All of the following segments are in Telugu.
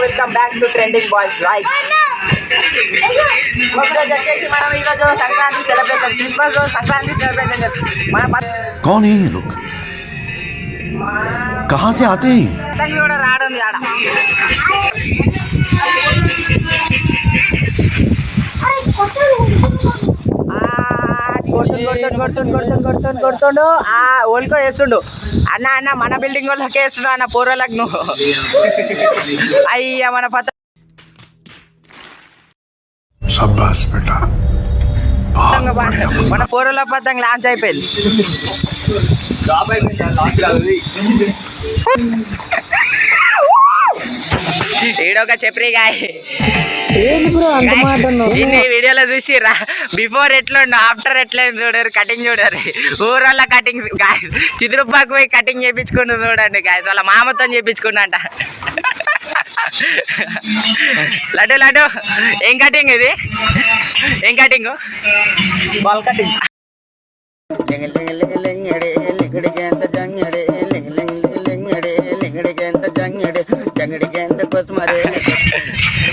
Welcome back to trending boys right. ఈరోజు వచ్చేసి మనం ఈరోజు సంక్రాంతి సెలబ్రేషన్, క్రిస్మస్ రోజు సంక్రాంతి సెలబ్రేషన్ చేస్తాం. कौन है ये लोग? कहाँ से आते हैं? కూడా రాడుంది ఆడ. కొడుతుండు ఆ ఓల్కో వేస్తుండు. అన్న అన్న మన బిల్డింగ్ వాళ్ళకి వేస్తుండు అన్న, పోరోళ్ళకి నువ్వు అయ్యా మన పత మన పోరోల పతంగా లాంచ్ అయిపోయింది. ఈడొక చెప్పరి గాయ ఇన్ని వీడియోలో చూసి రా, బిఫోర్ ఎట్లుండు ఆఫ్టర్ ఎట్లా చూడరు, కటింగ్ చూడరు. ఊరల్ల కటింగ్ గాయ చిదురుపాకు పోయి కటింగ్ చేయించుకుంటూ చూడండి గాయ, వాళ్ళ మామతో చేయించుకుంటా. లడ్డు లడ్డు ఏం కటింగ్ ఇది, ఏం కటింగ్? Ball cutting.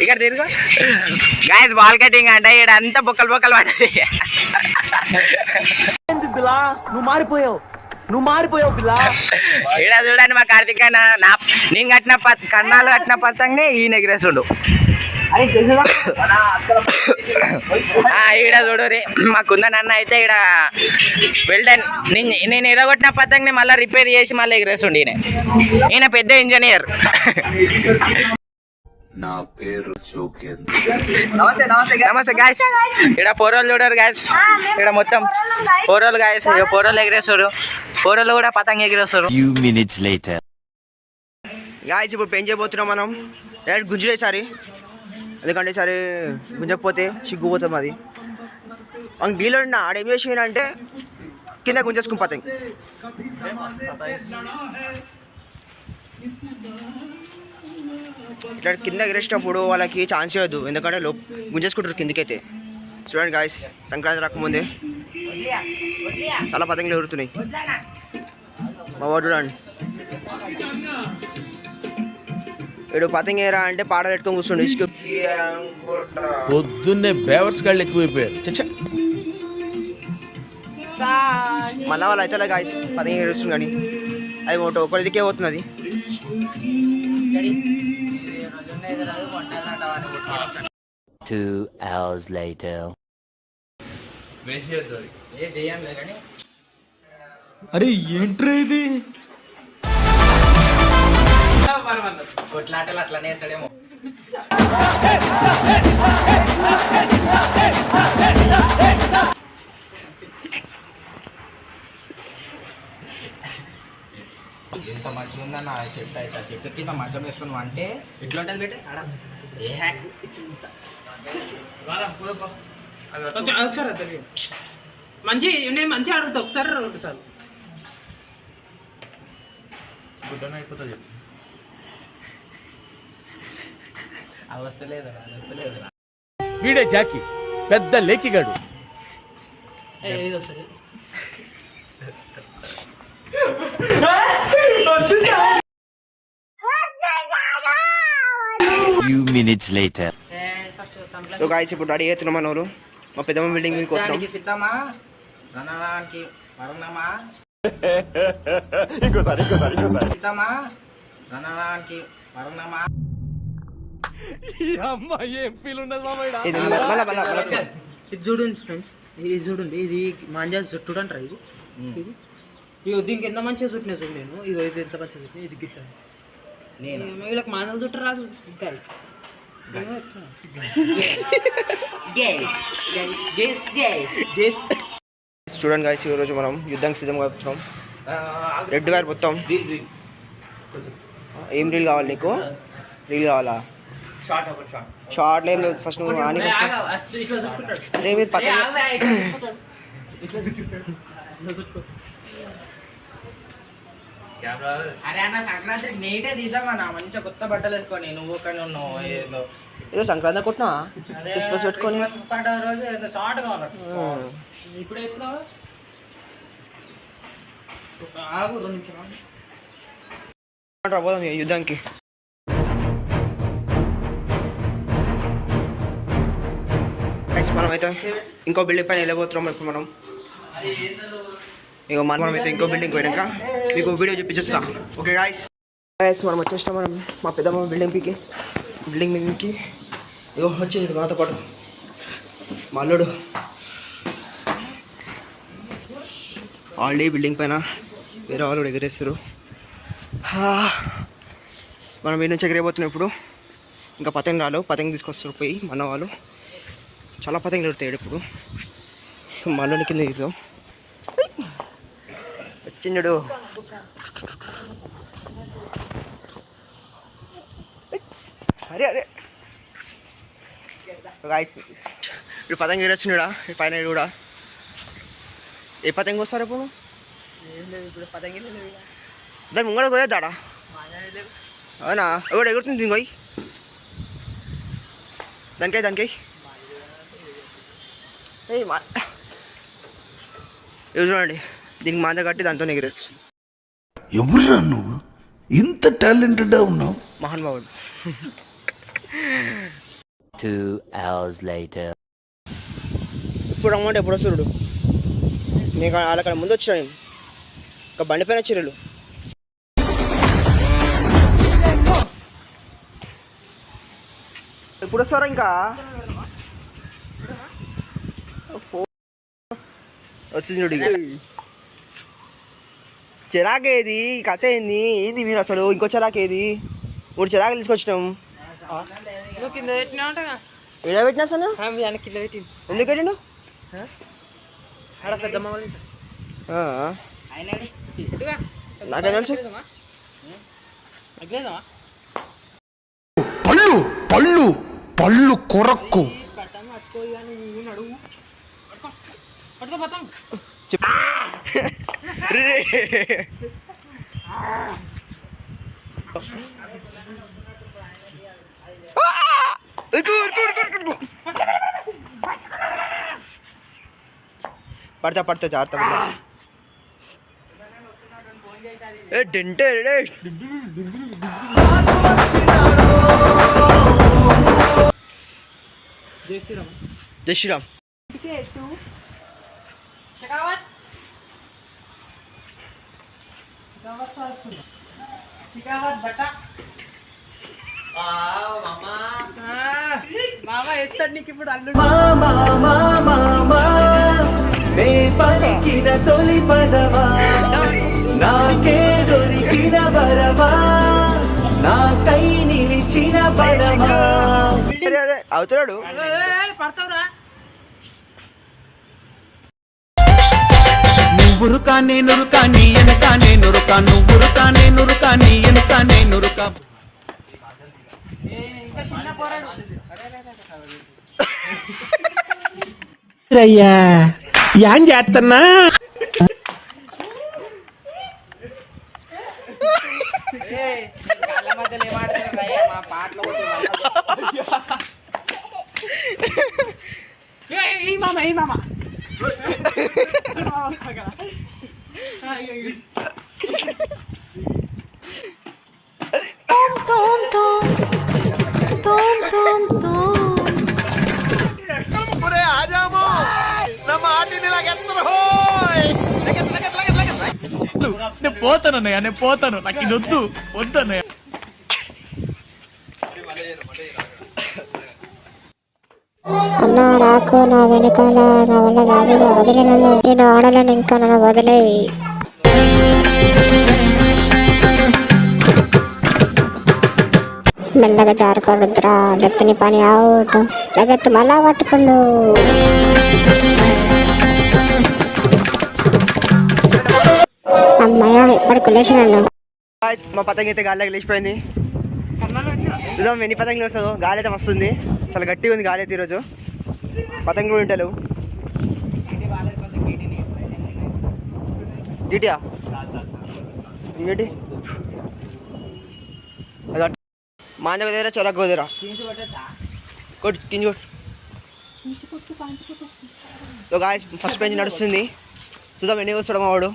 ఇక్కడ తిరుగు గాయస్, బాల్ కటింగ్ అంటే ఇక్కడ అంతా బొక్కలు బొక్కలు పడ్డది. నువ్వు మారిపోయావు పిల్ల. ఇక్కడ చూడండి మా కార్తీక్ అన్న, నేను కట్టిన కన్నాలు కట్టిన పతంగా ఈయన ఎగిరేస్తుండు. ఈడ చూడు రే మా కుందనన్న అయితే ఇక్కడ వెల్డన్, నేను ఎరగొట్టిన పతంగా మళ్ళీ రిపేర్ చేసి మళ్ళీ ఎగిరేస్తుండు ఈయన పెద్ద ఇంజనీర్. నా పేరు నమస్తే గాయస్. ఇక్కడ పోరోలు చూడరు గాయస్, ఇక్కడ మొత్తం పోరోలు గాయస్, పోరోలు ఎగిరేస్తారు, పోరోలు కూడా పతంగ ఎగిరేస్తారు. గాయస్ ఇప్పుడు పెంచ్ చేయబోతున్నాం మనం, డైరెక్ట్ గుంజులే ఈసారి, ఎందుకంటే ఈసారి గుంజకపోతే సిగ్గుపోతాం. అది మనకు డీలో ఆడేం చేసినంటే కింద గుంజేసుకుని పతంగ. ఇట్లా కింద ఎగిరేసినప్పుడు వాళ్ళకి ఛాన్స్ ఇవ్వద్దు, ఎందుకంటే గుంజేసుకుంటారు కిందకైతే. చూడండి గాయస్, సంక్రాంతి రాకముందే చాలా పతంగులు ఎగురుతున్నాయి. మా వాడు చూడండి, వీడు పతంగ ఏరా అంటే పాట పెట్టుకొని కూర్చోండి. పొద్దున్నే బేవర్స్ గాళ్ళు ఎక్కువైపోయారు. మళ్ళా వాళ్ళు అయితే గాయస్ పతంగ ఎగురుస్తుంది, కానీ అది ఒకటి దిక్కే పోతున్నది. అరే ఏంట్రా ఇది, కొట్లాటలు అట్లా నేర్చడేమో. ఎంత మంచిగా ఉందన్న చెట్టు అయితే, చెట్టు కింద మంచం వేసుకుని అంటే ఇట్లా ఉంటుంది బెట్టే ఆడ. ఏ హ్యాక్ ఒకసారి మంచి నేను మంచిగా అడుగుతా, ఒకసారి ఒకసారి గుడ్డన అయిపోతుంది. అవస్థలేదు వీడే జాకి పెద్ద లేకిగాడు. సో గాయ్స్ ఇప్పుడు రెడీ అవుతున్నాం మన వాళ్ళు, మా పెద్దమ్మ బిల్డింగ్ మీద వస్తున్నాం. సిద్ధమా రణనానికి మరణమా, సిద్ధమా రణనానికి మరణమా. ఏం ఫీల్ ఉండదు మామ. ఇది చూడండి ఫ్రెండ్స్, ఇది చూడండి, ఇది మాంజా చుట్టూ అంటారా ఇది. ఇగో దీనికి ఎంత మంచిగా చుట్టినా చూడు నేను, ఇగో ఇది ఎంత మంచిగా చుట్టినా, ఇది గిట్ట నేను వీళ్ళకి మాంజాలు చుట్టూ రాదు గైస్. చూడండి గాయస్, ఈరోజు మనం యుద్ధానికి సిద్ధంగా అవుతున్నాం. రెడ్ వైర్ మొత్తం. ఏం రీల్ కావాలి నీకు? రీల్ కావాలా? షార్ట్ ఏం లేదు, ఫస్ట్ నువ్వు అని ఫస్ట్ అరే అన్న సంక్రాంతి నీటే తీసామన్నా, మంచిగా కొత్త బట్టలు వేసుకొని నువ్వు ఒక ఏదో సంక్రాంతి కొట్టినా క్రిస్మస్ పెట్టుకొని రోజు షార్ట్ కావాలి ఇప్పుడు వేసుకున్నావా? ఆగు 2 నిమిషాలు పోదాం యుద్ధానికి. మనమైతే ఇంకో బిల్డింగ్ పైన వెళ్ళబోతున్నాం ఇప్పుడు మనం. ఇక మనమైతే ఇంకో బిల్డింగ్ పోయాక మీకు వీడియో చూపించేస్తా. ఓకే గాయస్ మనం వచ్చేస్తాం. మనం మా పెద్దమ్మ బిల్డింగ్ మీదకి ఇగో వచ్చింది మాతో పాటు మా అల్లుడు. ఆల్రెడీ బిల్డింగ్ పైన వేరే వాళ్ళు కూడా ఎగరేస్తారు. మనం వీడి నుంచి ఎగిరేపోతున్నాం ఇప్పుడు. ఇంకా పతంగి రాలు, పతంగి తీసుకొస్తారు పోయి మన వాళ్ళు. చాలా పతంగి ఎడుతాడు ఇప్పుడు. మళ్ళీ కింద దిగుతాం. వచ్చిండు అరే అరే గాయస్ ఇప్పుడు పతంగి ఎగరేస్తున్నాడా పైన కూడా. ఏ పతంగి వస్తారు ఇప్పుడు? దాని ముంగడ పోయేద్దాడా? అవునా? ఎవడు ఎగురుతుంది ఇంకోయి దానికై చూడండి, దీనికి మాంజ కట్టి దాంతో ఎగిరేసు. ఎవరురా నువ్వు ఇంత టాలెంటెడ్గా ఉన్నావు? మహానుభావుడు. 2 hours later. ఇప్పుడు రమ్మంటే ఎప్పుడు వస్తుడు? నేను వాళ్ళక్కడ ముందు వచ్చినా. నేను ఇంకా బండి పైన వచ్చిర్రు. ఎప్పుడు వస్తారా? ఇంకా వచ్చింది చూడు. చిరాకేది కథ ఏంది? ఏంది మీరు అసలు? ఇంకో చిరాకేది? 3 చిరాకులు తీసుకొచ్చినాం. కింద పెట్టినా ఏడా పెట్టినా అసలు? కింద పెట్టి ఎందుకు పెట్టిండు? పెద్దమ్మ నాకే తెలుసు. పళ్ళు పళ్ళు పళ్ళు కొరక్కు. పడతా జాగ్రత్త. డెంటే జై శ్రీరామ్. మామా వేస్తాడు నీకు ఇప్పుడు అల్లుడు. పలికిన తొలి పదవా నాకే దొరికిన వరవా నాకై నిలిచిన పడవా. అవుతున్నాడు. పడతావురా? నువ్వురుకా నేనురుకా నీ ఎనకా నేనురుకా నువ్వురుకా నేనురుకా నీ ఎనకా నేనురుకా. ఇంకా చిన్న పోరాడు. అయ్యా ఏం చేస్తున్నా? మామ నేను పోతానన్నయ్య, నేను పోతాను. నాకు ఇది వద్దన్నయ్య. అన్నా నాకు నా వెనకాల నా వల్ల కాదు, వదిలేను, నేను ఆడలేను ఇంకా, నన్ను వదిలే. మెల్లగా జారుకోరుద్రా, లెత్తని పని అవుట్, లగెత్తు మళ్ళా పట్టుకోండు. అమ్మాయ ఇప్పటికి లేచినాను. మా పతంగి అయితే గాలిలోకి లేచిపోయింది. చూద్దాం ఎన్ని పతంగులు వస్తుందో. గాలి అయితే వస్తుంది, చాలా గట్టిగా ఉంది గాలి అయితే ఈరోజు. పతంగులు కూడా ఉంటారు. గిటియా ఇంకేంటి మాంజ కుదిరా చొరకు కుదిరా కొట్టు కించి కొట్టు. గాయస్ ఫస్ట్ బెంచ్ నడుస్తుంది. చూద్దాం ఎన్ని వస్తాడు మా వాడు.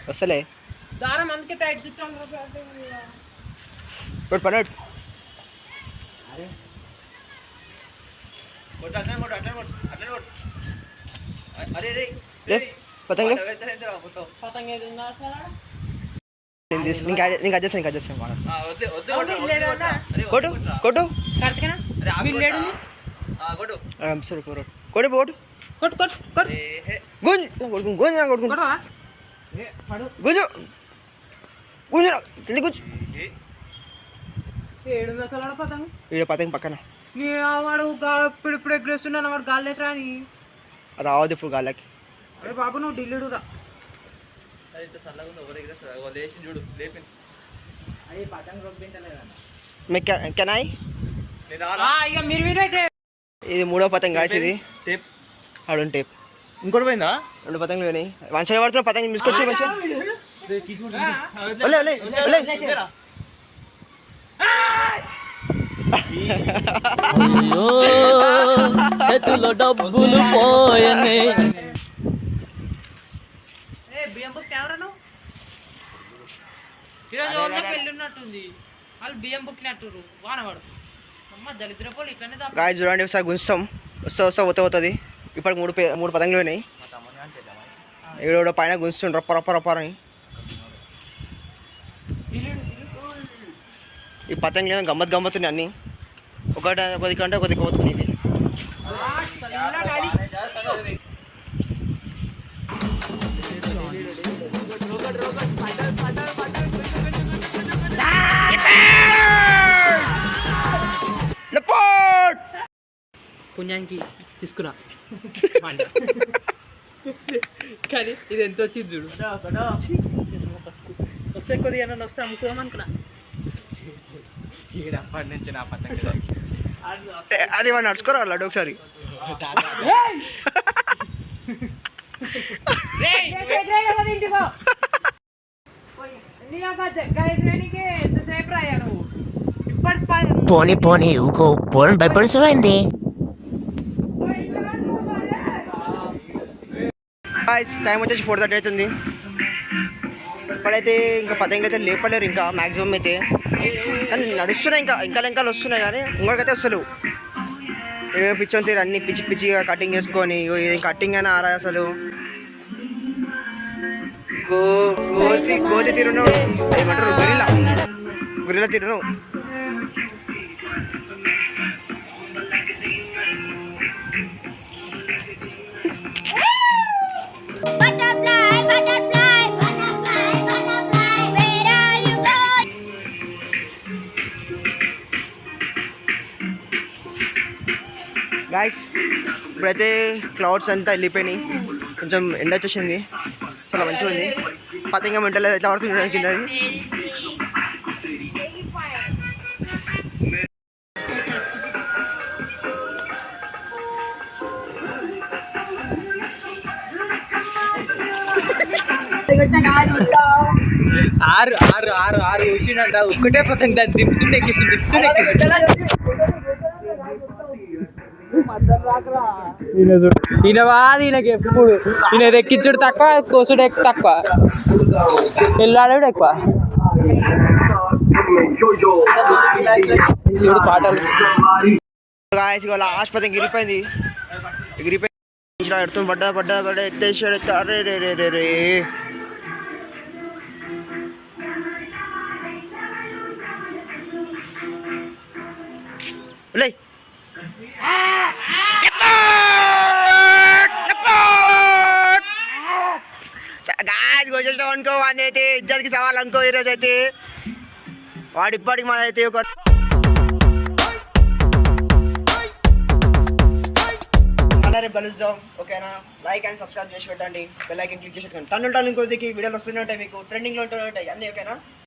వస్తలే కొట్టు పని లే పతంగ్ లే. పతంగ ఏది ఉందా అసలు ఆడ? నీకు అడ్జస్ట్ కొట్టు కొట్టు కార్తికేనా? బిల్లేడు ఉంది? సరే కొట్టు కొట్టు కొట్టు కొట్టు కొట్టు కొట్టు గుంజు కొడుకు గుంజు కొడుకు కొట్టవా? గుంజు గుంజు తెలి గుంజు. ఏడుంది అసలు ఆడ పతంగ? ఈడ పతంగ్ పక్కన నీ వాడు ఇప్పుడు ఎగ్రేస్తున్నాను వాడు గాలి ఎట్రా అని. రావద్దు ఇప్పుడు గాలకి. అరే బాబు నువ్వు ఢిల్లీడు రా. కెనాయ్ ఇక మీరు ఇది మూడో పతంగ్ కాదు ఇది. ఆడు టేప్ ఇంకోటి పోయిందా? 2 పతంగులు పోయినాయి. వన్ సైడ్ పడుతున్నా పతంగ్ తీసుకొచ్చి మంచిగా. ఒలే, ఒలే, ఒలే. చేతుల్లో డబ్బులు పోయనే. బియ్యం బుక్ ఎవరా నువ్వు? ఈరోజు వాళ్ళ పెళ్ళి ఉన్నట్టుంది, వాళ్ళు బియ్యం బుక్కినట్టు వానవాడు. అమ్మ దరిద్ర పోలు ఇట్లనే గాయ చూడండి ఒకసారి గుంజుతాం. వస్తా పోతుంది. ఇప్పటికి మూడు పతంగులు పోయినాయి. ఈడ పైన గుంజుతుండ్రు రప్ప రప్ప రప్ప అని. ఈ పతంగులు ఏమో గమ్మత్తున్నాయి అన్నీ. కొద్ది కంటే కొద్ది పోతుంది ఇది. పుణ్యానికి తీసుకురా కానీ ఇది ఎంత వచ్చింది చూడు. వస్తే కొద్దిగా ఏమన్నా వస్తే అమ్ముకోదాం అనుకున్నా. అప్పటి నుంచి నా పతంగ అది మనం నడుచుకోరా లడ్డు ఒకసారి. ఎంతసేపు రాయా నువ్వు? ఇప్పటి పోనీ పోనీ ఊకో పోనీ భయపడిసమైంది. టైం వచ్చేసి 4:30 అవుతుంది. ఇప్పుడైతే ఇంకా పతంగులు అయితే లేపలేరు ఇంకా మ్యాక్సిమం అయితే. కానీ నడుస్తున్నాయి ఇంకా వస్తున్నాయి కానీ ఇంకొకైతే వస్తలేవు. ఏదో పిచ్చని తీరు అన్ని పిచ్చి పిచ్చిగా కటింగ్ చేసుకొని కటింగ్ అయినా ఆరా అసలు కోతి తీరును ఏమంటారు గొరిలా తీరును. గాయస్ ఇప్పుడైతే క్లౌడ్స్ అంతా వెళ్ళిపోయినాయి. కొంచెం ఎండ వచ్చేసింది. చాలా మంచిగా ఉంది. పతంగ మంటలేదు ఎట్లా పడుతుంది కింద. ఆరు ఆరు ఆరు ఆరు వచ్చిందంట. ఒక్కటే పతంగ దాన్ని దింపుతుండే ఈయన బాధ ఈయనకి ఎప్పుడు ఈయన ఎక్కించుడు తక్కువ కోసుడు తక్కువ వెళ్ళాడు ఎక్కువ. చూడు పాటలు. లాస్ట్ పతంగ ఎగిరిపోయింది. ఎడుతూ పడ్డా ఎత్తేసాడు. అరే రే రే రే రే లే వచ్చేసాం అనుకో. వాడి అయితే ఇద్దరికి సవాల్ అనుకో. ఈరోజు అయితే వాడు ఇప్పటికి మనైతే ఒక రేపు కలుద్దాం. ఓకేనా? లైక్ అండ్ సబ్స్క్రైబ్ చేసి పెట్టండి. బెల్ ఐకాన్ క్లిక్ చేసి పెట్టండి. టన్ను ఇంకోదికి వీడియోలు వస్తూనే ఉంటాయి, మీకు ట్రెండింగ్లో ఉంటూనే ఉంటాయి అన్నీ. ఓకేనా?